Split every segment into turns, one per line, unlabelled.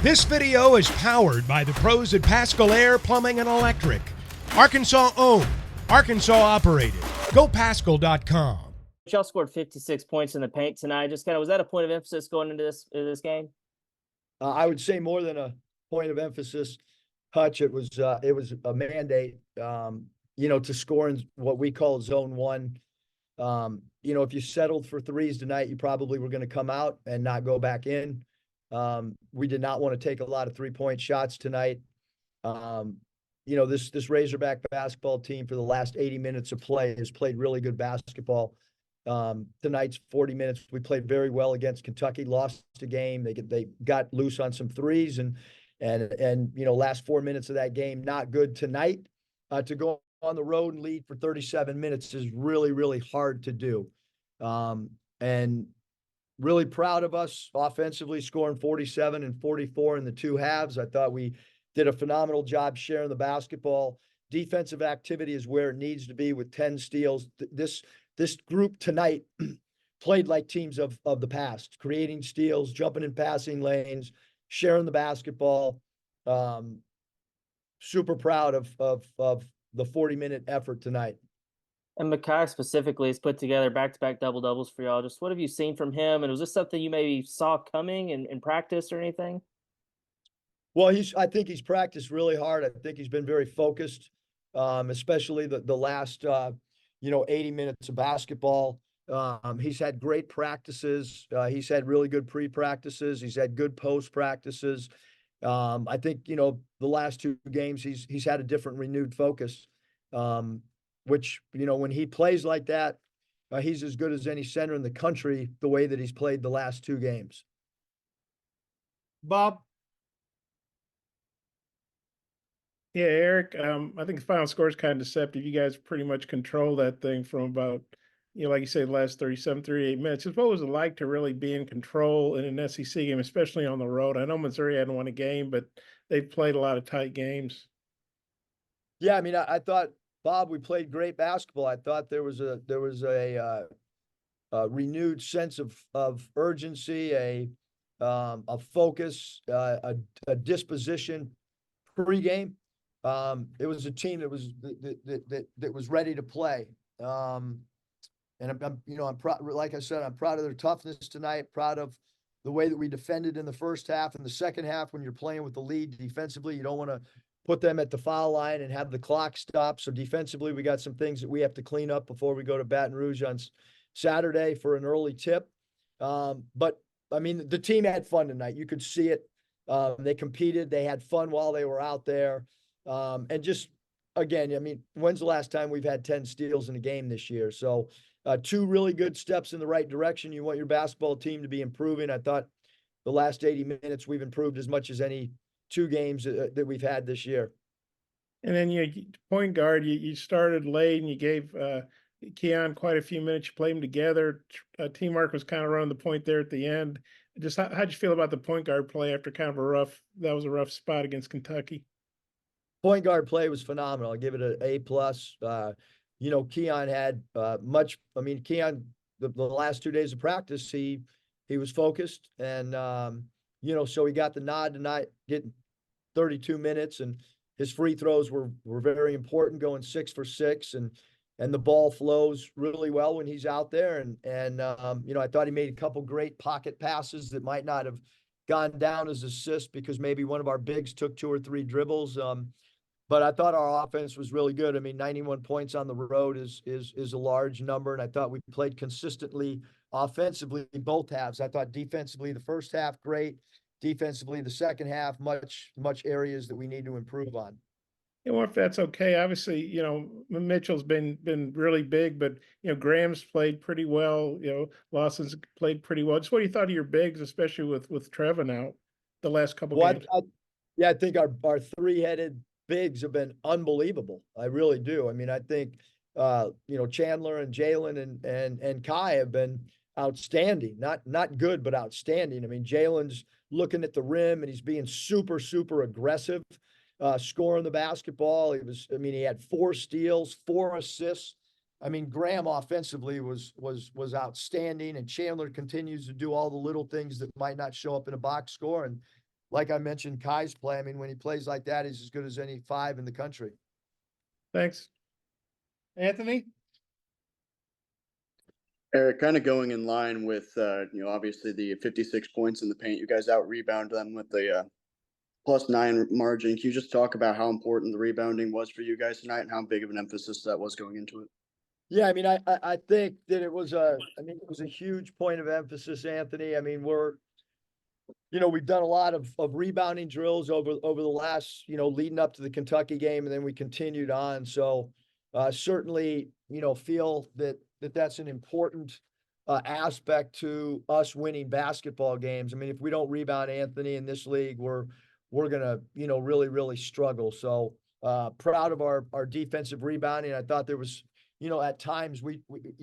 This video is powered by the pros at Pascal Air Plumbing and Electric. Arkansas owned, Arkansas operated. GoPascal.com.
Y'all scored 56 points in the paint tonight. Just kind of, was that a point of emphasis going into this game?
I would say more than a point of emphasis, Hutch. It was a mandate, to score in what we call zone one. If you settled for threes tonight, you probably were going to come out and not go back in. We did not want to take a lot of 3-point shots tonight. This Razorback basketball team for the last 80 minutes of play has played really good basketball. Tonight's 40 minutes, we played very well against Kentucky, lost the game. They got loose on some threes and last 4 minutes of that game, not good tonight. To go on the road and lead for 37 minutes is really, really hard to do. And really proud of us offensively, scoring 47 and 44 in the two halves. I thought we did a phenomenal job sharing the basketball. Defensive activity is where it needs to be with 10 steals. This group tonight played like teams of the past, creating steals, jumping in passing lanes, sharing the basketball. Super proud of the 40-minute effort tonight.
And Makai specifically has put together back-to-back double-doubles for y'all. Just what have you seen from him? And was this something you maybe saw coming in practice or anything?
Well, I think he's practiced really hard. I think he's been very focused, especially the last 80 minutes of basketball. He's had great practices. He's had really good pre-practices. He's had good post-practices. I think, the last two games, he's had a different renewed focus, which, when he plays like that, he's as good as any center in the country, the way that he's played the last two games.
Bob? Yeah, Eric, I think the final score is kind of deceptive. You guys pretty much control that thing from about, like you say, the last 37, 38 minutes. Just what was it like to really be in control in an SEC game, especially on the road? I know Missouri hadn't won a game, but they've played a lot of tight games.
Yeah, I thought, Bob, we played great basketball. I thought there was a renewed sense of urgency, a focus, a disposition pregame. It was a team that was ready to play. And I'm proud, like I said, I'm proud of their toughness tonight, proud of the way that we defended in the first half. In the second half, when you're playing with the lead defensively, you don't want to put them at the foul line and have the clock stop. So defensively, we got some things that we have to clean up before we go to Baton Rouge on Saturday for an early tip. But the team had fun tonight. You could see it. They competed. They had fun while they were out there. And just, again, when's the last time we've had 10 steals in a game this year? So two really good steps in the right direction. You want your basketball team to be improving. I thought the last 80 minutes we've improved as much as any two games that we've had this year.
And then point guard, you started late and you gave Keon quite a few minutes. You played them together. T-Mark was kind of running the point there at the end. Just how'd you feel about the point guard play after that was a rough spot against Kentucky?
Point guard play was phenomenal. I'll give it an A+. Keon had Keon, the last 2 days of practice, he was focused and, so he got the nod tonight, getting 32 minutes, and his free throws were very important, going 6 for 6, and the ball flows really well when he's out there. And I thought he made a couple great pocket passes that might not have gone down as assists because maybe one of our bigs took 2 or 3 dribbles. But I thought our offense was really good. 91 points on the road is a large number, and I thought we played consistently offensively in both halves. I thought defensively the first half great, defensively the second half much areas that we need to improve on.
Well, if that's okay, obviously, Mitchell's been really big, but Graham's played pretty well. Lawson's played pretty well. Just what do you thought of your bigs, especially with Trevin out the last couple games?
I think our three-headed bigs have been unbelievable. I really do. I think Chandler and Jalen and Kai have been outstanding. Not good, but outstanding. Jalen's looking at the rim and he's being super, super aggressive, scoring the basketball. He had 4 steals, 4 assists. Graham offensively was outstanding, and Chandler continues to do all the little things that might not show up in a box score. And like I mentioned, Kai's play. I mean, when he plays like that, he's as good as any 5 in the country.
Thanks. Anthony?
Eric, kind of going in line with, obviously the 56 points in the paint. You guys out rebound them with the +9 margin. Can you just talk about how important the rebounding was for you guys tonight and how big of an emphasis that was going into it?
Yeah, I mean, I think that it was a huge point of emphasis, Anthony. I mean, we've done a lot of rebounding drills over the last, leading up to the Kentucky game, and then we continued on. So certainly, feel that that's an important aspect to us winning basketball games. I mean, if we don't rebound, Anthony, in this league, we're gonna, really, really struggle. So proud of our defensive rebounding. I thought there was, at times we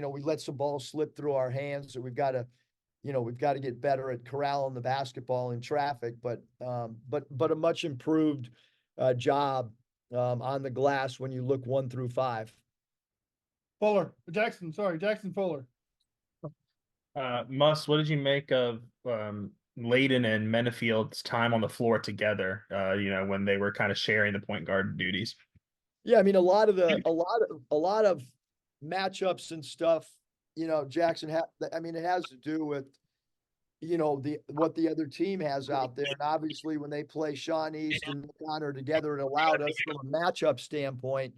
let some balls slip through our hands, so we've got to get better at corralling the basketball in traffic, but a much improved job on the glass when you look 1 through 5.
Jackson Fuller.
Muss, what did you make of Layden and Menifield's time on the floor together? When they were kind of sharing the point guard duties.
Yeah, I mean, a lot of matchups and stuff. Jackson it has to do with what the other team has out there, and obviously when they play Sean East and Nick Honor together, it allowed us from a matchup standpoint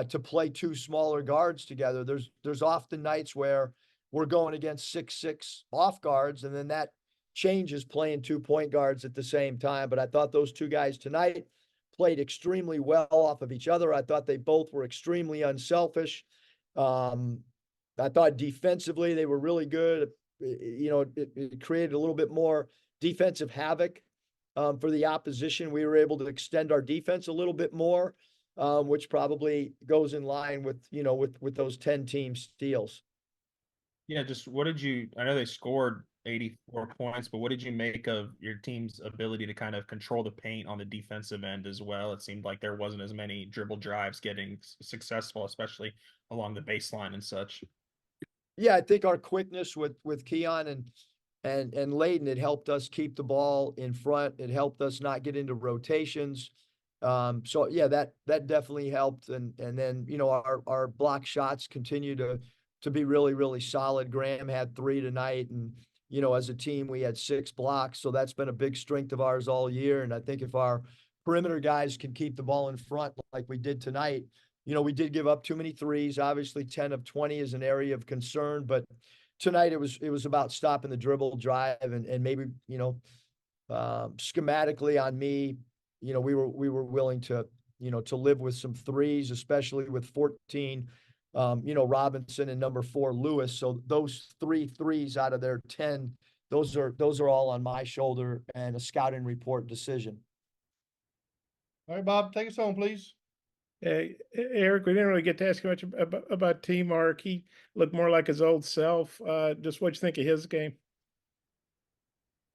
to play 2 smaller guards together. There's often nights where we're going against 6'6" off guards, and then that changes playing 2 point guards at the same time. But I thought those 2 guys tonight played extremely well off of each other. I thought they both were extremely unselfish. I thought defensively they were really good. It created a little bit more defensive havoc for the opposition. We were able to extend our defense a little bit more, which probably goes in line with those 10-team steals.
Yeah, just I know they scored 84 points, but what did you make of your team's ability to kind of control the paint on the defensive end as well? It seemed like there wasn't as many dribble drives getting successful, especially along the baseline and such.
Yeah, I think our quickness with Keon and Layden, it helped us keep the ball in front. It helped us not get into rotations. So yeah, that definitely helped. And then, our block shots continue to be really, really solid. Graham had 3 tonight, and, as a team, we had 6 blocks. So that's been a big strength of ours all year. And I think if our perimeter guys can keep the ball in front like we did tonight, we did give up too many threes. Obviously 10 of 20 is an area of concern, but tonight it was about stopping the dribble drive and maybe, schematically on me, we were willing to live with some threes, especially with 14, Robinson and number 4, Lewis. So those 3 threes out of their 10, those are all on my shoulder and a scouting report decision.
All right, Bob, take us home, please.
Eric, we didn't really get to ask you much about T-Mark. He looked more like his old self. Just what you think of his game?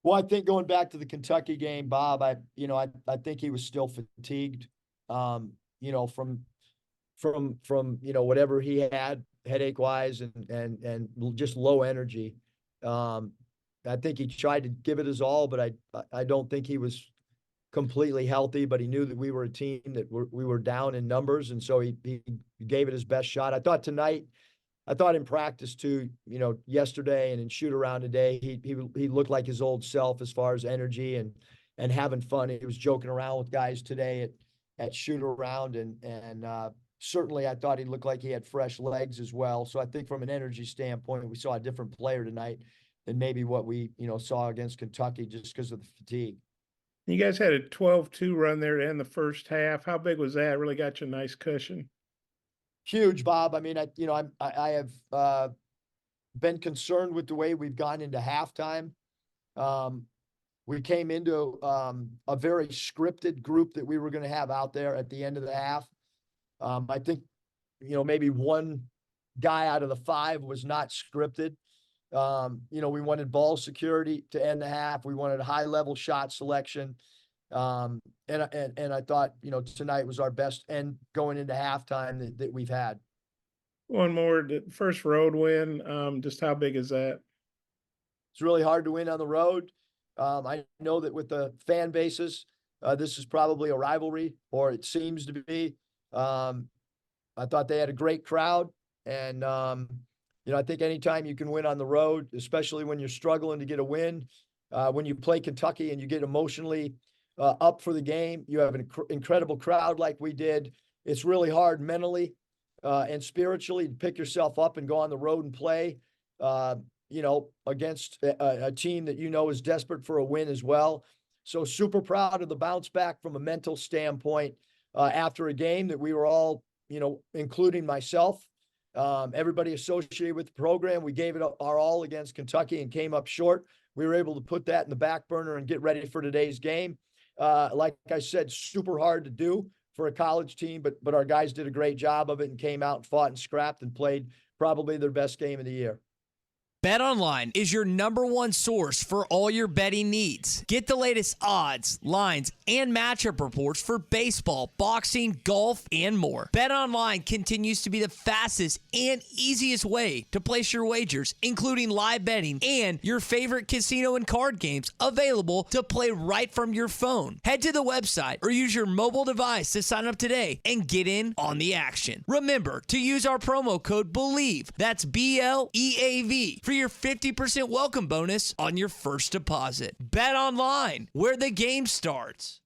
Well, I think going back to the Kentucky game, Bob, I think he was still fatigued, from whatever he had headache wise and just low energy. I think he tried to give it his all, but I don't think he was completely healthy, but he knew that we were a team that we were down in numbers. And so he gave it his best shot. I thought in practice too, yesterday and in shoot around today, he looked like his old self as far as energy and having fun. He was joking around with guys today at shoot around and certainly I thought he looked like he had fresh legs as well. So I think from an energy standpoint, we saw a different player tonight than maybe what we, saw against Kentucky just because of the fatigue.
You guys had a 12-2 run there to end the first half. How big was that? Really got you a nice cushion.
Huge, Bob. I mean, I have been concerned with the way we've gone into halftime. We came into a very scripted group that we were going to have out there at the end of the half. I think, maybe one guy out of the 5 was not scripted. We wanted ball security to end the half. We wanted a high level shot selection. And I thought, tonight was our best end going into halftime that we've had.
One more, the first road win. Just how big is that?
It's really hard to win on the road. I know that with the fan bases, this is probably a rivalry, or it seems to be. I thought they had a great crowd, and I think anytime you can win on the road, especially when you're struggling to get a win, when you play Kentucky and you get emotionally up for the game, you have an incredible crowd like we did. It's really hard mentally and spiritually to pick yourself up and go on the road and play, against a team that is desperate for a win as well. So super proud of the bounce back from a mental standpoint after a game that we were all, including myself, everybody associated with the program. We gave it our all against Kentucky and came up short. We were able to put that in the back burner and get ready for today's game. Like I said, super hard to do for a college team, but our guys did a great job of it and came out and fought and scrapped and played probably their best game of the year.
BetOnline is your #1 source for all your betting needs. Get the latest odds, lines, and matchup reports for baseball, boxing, golf, and more. BetOnline continues to be the fastest and easiest way to place your wagers, including live betting and your favorite casino and card games available to play right from your phone. Head to the website or use your mobile device to sign up today and get in on the action. Remember to use our promo code BELIEVE, that's BLEAV, for your 50% welcome bonus on your first deposit. Bet online, where the game starts.